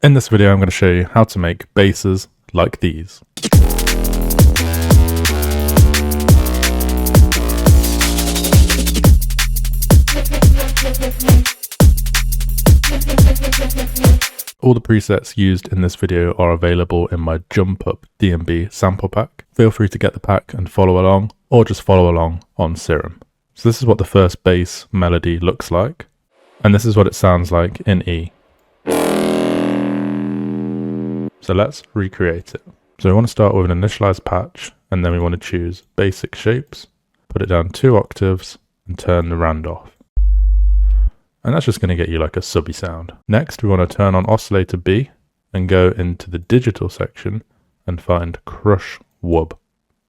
In this video, I'm going to show you how to make basses like these. All the presets used in this video are available in my Jump Up D&B sample pack. Feel free to get the pack and follow along, or just follow along on Serum. So this is what the first bass melody looks like, and this is what it sounds like in E. So let's recreate it. So we want to start with an initialized patch, and then we want to choose basic shapes, put it down 2 octaves, and turn the rand off. And that's just going to get you like a subby sound. Next, we want to turn on oscillator B and go into the digital section and find crush wub.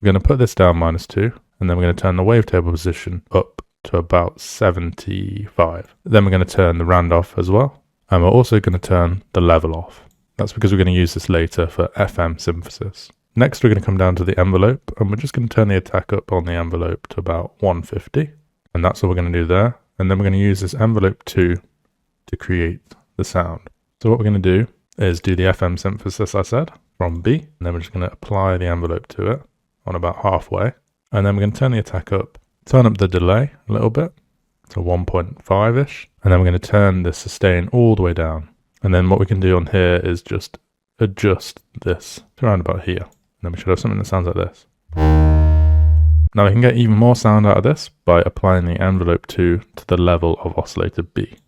We're going to put this down -2, and then we're going to turn the wavetable position up to about 75. Then we're going to turn the rand off as well, and we're also going to turn the level off. That's because we're going to use this later for FM synthesis. Next, we're going to come down to the envelope, and we're just going to turn the attack up on the envelope to about 150. And that's all we're going to do there. And then we're going to use this envelope 2 to create the sound. So what we're going to do is do the FM synthesis I said from B, and then we're just going to apply the envelope to it on about halfway. And then we're going to turn the attack up, turn up the delay a little bit to 1.5-ish. And then we're going to turn the sustain all the way down. And then what we can do on here is just adjust this to around about here. And then we should have something that sounds like this. Now we can get even more sound out of this by applying the envelope 2 to the level of oscillator B.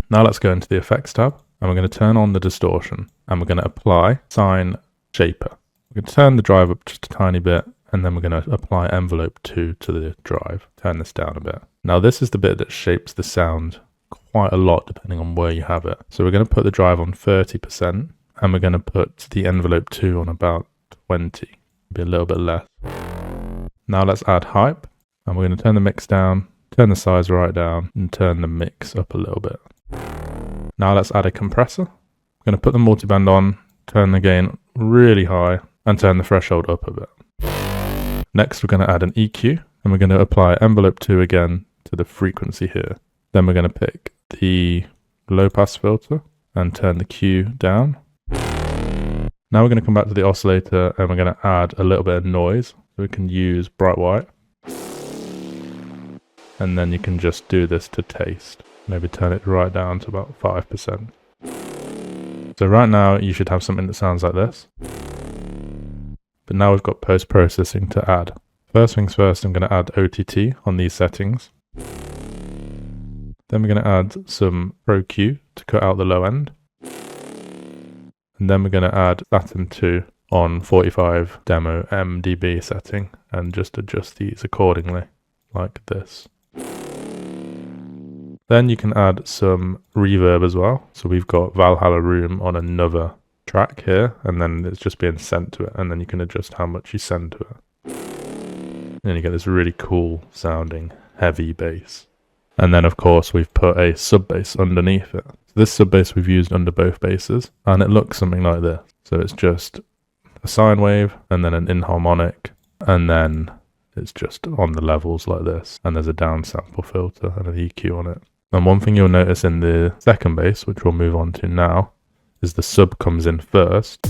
Now let's go into the effects tab, and we're going to turn on the distortion, and we're going to apply sine shaper. We're going to turn the drive up just a tiny bit, and then we're going to apply envelope 2 to the drive. Turn this down a bit. Now this is the bit that shapes the sound quite a lot depending on where you have it. So we're going to put the drive on 30%, and we're going to put the envelope 2 on about 20, be a little bit less. Now let's add hype, and we're going to turn the mix down, turn the size right down, and turn the mix up a little bit. Now let's add a compressor. We're going to put the multiband on, turn the gain really high, and turn the threshold up a bit. Next we're going to add an EQ, and we're going to apply envelope 2 again to the frequency here. Then we're going to pick the low pass filter and turn the Q down. Now we're going to come back to the oscillator, and we're going to add a little bit of noise. So we can use bright white. And then you can just do this to taste. Maybe turn it right down to about 5%. So right now you should have something that sounds like this. But now we've got post-processing to add. First things first, I'm going to add OTT on these settings. Then we're going to add some Pro Q to cut out the low end. And then we're going to add Saturn 2 on 45 demo MDB setting and just adjust these accordingly, like this. Then you can add some reverb as well. So we've got Valhalla Room on another track here, and then it's just being sent to it, and then you can adjust how much you send to it. And you get this really cool sounding heavy bass. And then of course we've put a sub bass underneath it. So this sub bass we've used under both basses, and it looks something like this. So it's just a sine wave and then an inharmonic, and then it's just on the levels like this, and there's a downsample filter and an EQ on it. And one thing you'll notice in the second bass, which we'll move on to now, is the sub comes in first,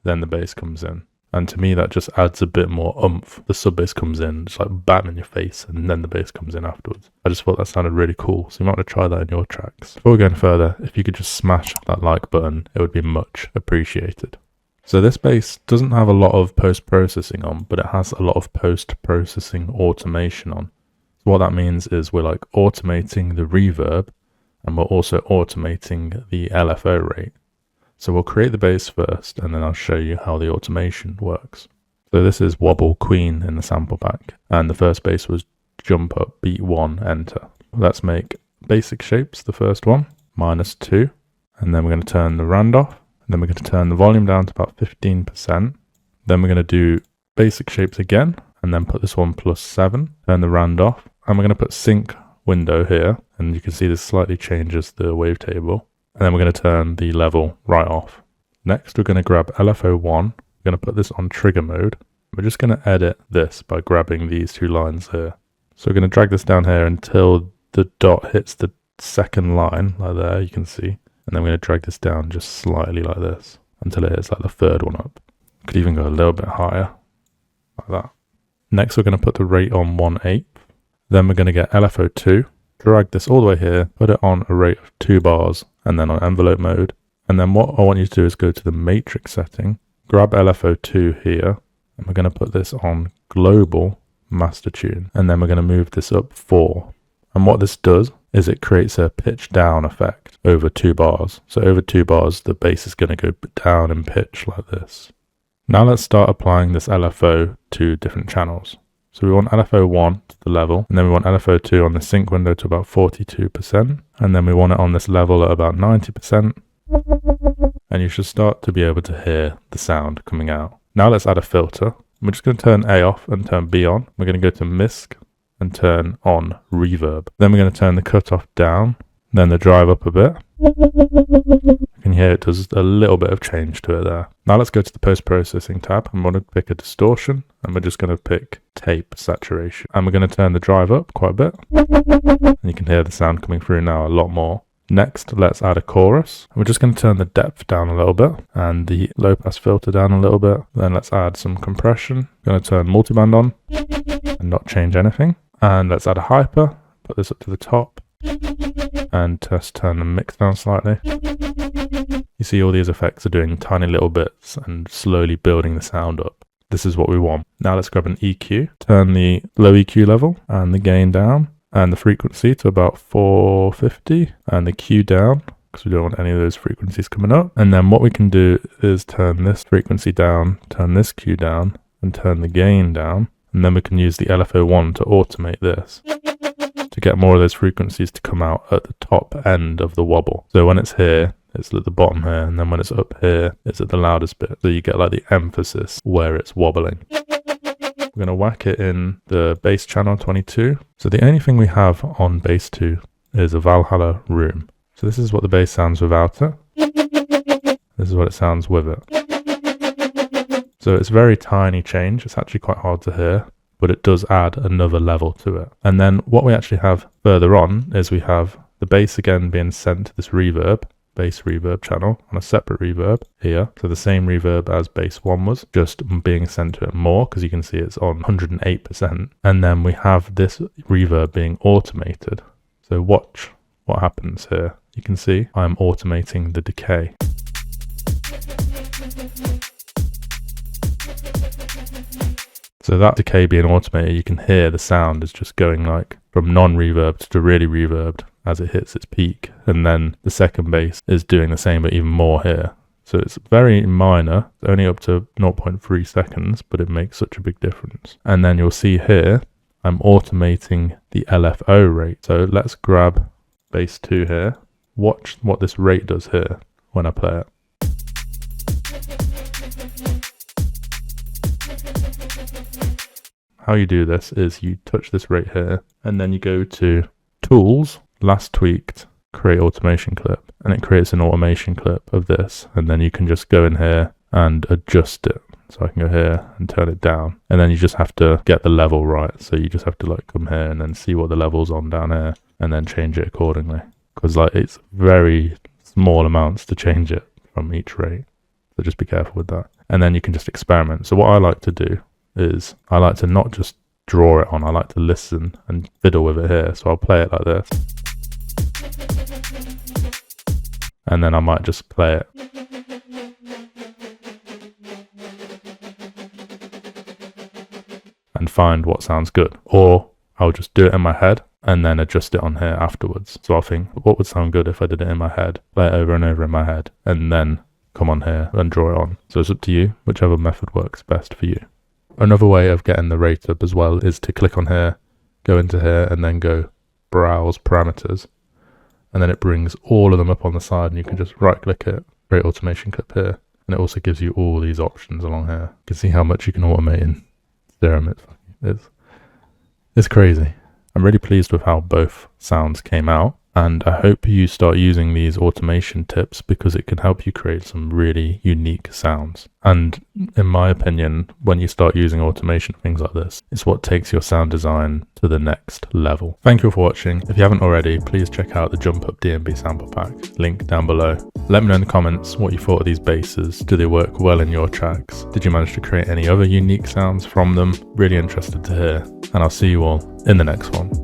then the bass comes in. And to me, that just adds a bit more oomph. The sub bass comes in, just like bam in your face, and then the bass comes in afterwards. I just thought that sounded really cool, so you might want to try that in your tracks. Before we go any further, if you could just smash that like button, it would be much appreciated. So this bass doesn't have a lot of post-processing on, but it has a lot of post-processing automation on. So what that means is we're like automating the reverb, and we're also automating the LFO rate. So we'll create the bass first, and then I'll show you how the automation works. So this is Wobble Queen in the sample pack, and the first bass was Jump Up Beat 1 Enter. Let's make basic shapes, the first one, -2, and then we're going to turn the rand off, and then we're going to turn the volume down to about 15%. Then we're going to do basic shapes again, and then put this one +7, turn the rand off, and we're going to put sync window here, and you can see this slightly changes the wavetable. And then we're going to turn the level right off. Next, we're going to grab LFO1. We're going to put this on trigger mode. We're just going to edit this by grabbing these 2 lines here. So we're going to drag this down here until the dot hits the second line, like there, you can see. And then we're going to drag this down just slightly like this until it hits like the third one up. Could even go a little bit higher, like that. Next, we're going to put the rate on 1/8. Then we're going to get LFO2, drag this all the way here, put it on a rate of 2 bars, and then on envelope mode. And then what I want you to do is go to the matrix setting, grab LFO2 here, and we're going to put this on global master tune. And then we're going to move this up 4. And what this does is it creates a pitch down effect over 2 bars. So over 2 bars, the bass is going to go down in pitch like this. Now let's start applying this LFO to different channels. So we want LFO1 to the level, and then we want LFO2 on the sync window to about 42%, and then we want it on this level at about 90%, and you should start to be able to hear the sound coming out. Now let's add a filter. We're just going to turn A off and turn B on. We're going to go to MISC and turn on reverb. Then we're going to turn the cutoff down, then the drive up a bit. You can hear it does a little bit of change to it there. Now let's go to the post-processing tab and we're going to pick a distortion, and we're just going to pick tape saturation. And we're going to turn the drive up quite a bit. And you can hear the sound coming through now a lot more. Next, let's add a chorus. We're just going to turn the depth down a little bit and the low pass filter down a little bit. Then let's add some compression. I'm going to turn multiband on and not change anything. And let's add a hyper, put this up to the top, and just turn the mix down slightly. You see all these effects are doing tiny little bits and slowly building the sound up. This is what we want. Now let's grab an EQ, turn the low EQ level and the gain down, and the frequency to about 450, and the Q down, because we don't want any of those frequencies coming up. And then what we can do is turn this frequency down, turn this Q down, and turn the gain down. And then we can use the LFO1 to automate this to get more of those frequencies to come out at the top end of the wobble. So when it's here, it's at the bottom here, and then when it's up here, it's at the loudest bit. So you get like the emphasis where it's wobbling. We're going to whack it in the bass channel 22. So the only thing we have on bass 2 is a Valhalla room. So this is what the bass sounds without it. This is what it sounds with it. So it's a very tiny change. It's actually quite hard to hear, but it does add another level to it. And then what we actually have further on is we have the bass again being sent to this reverb, bass reverb channel on a separate reverb here. So the same reverb as bass 1 was, just being sent to it more, because you can see it's on 108%. And then we have this reverb being automated. So watch what happens here. You can see I'm automating the decay. So that decay being automated, you can hear the sound is just going like from non-reverbed to really reverbed as it hits its peak. And then the second bass is doing the same, but even more here. So it's very minor, only up to 0.3 seconds, but it makes such a big difference. And then you'll see here, I'm automating the LFO rate. So let's grab bass 2 here. Watch what this rate does here when I play it. How you do this is you touch this rate here, and then you go to Tools, Last Tweaked, Create Automation Clip, and it creates an automation clip of this, and then you can just go in here and adjust it. So I can go here and turn it down, and then you just have to get the level right. So you just have to like come here and then see what the level's on down here, and then change it accordingly. Because like it's very small amounts to change it from each rate. So just be careful with that. And then you can just experiment. So what I like to do is I like to not just draw it on, I like to listen and fiddle with it here. So I'll play it like this. And then I might just play it. And find what sounds good. Or I'll just do it in my head and then adjust it on here afterwards. So I'll think, what would sound good if I did it in my head? Play it over and over in my head, and then come on here and draw it on. So it's up to you, whichever method works best for you. Another way of getting the rate up as well is to click on here, go into here, and then go browse parameters. And then it brings all of them up on the side, and you can just right click it, create automation clip here. And it also gives you all these options along here. You can see how much you can automate in Serum. It's crazy. I'm really pleased with how both sounds came out. And I hope you start using these automation tips because it can help you create some really unique sounds. And in my opinion, when you start using automation, things like this, it's what takes your sound design to the next level. Thank you for watching. If you haven't already, please check out the Jump Up D&B sample pack, link down below. Let me know in the comments what you thought of these basses. Do they work well in your tracks? Did you manage to create any other unique sounds from them? Really interested to hear. And I'll see you all in the next one.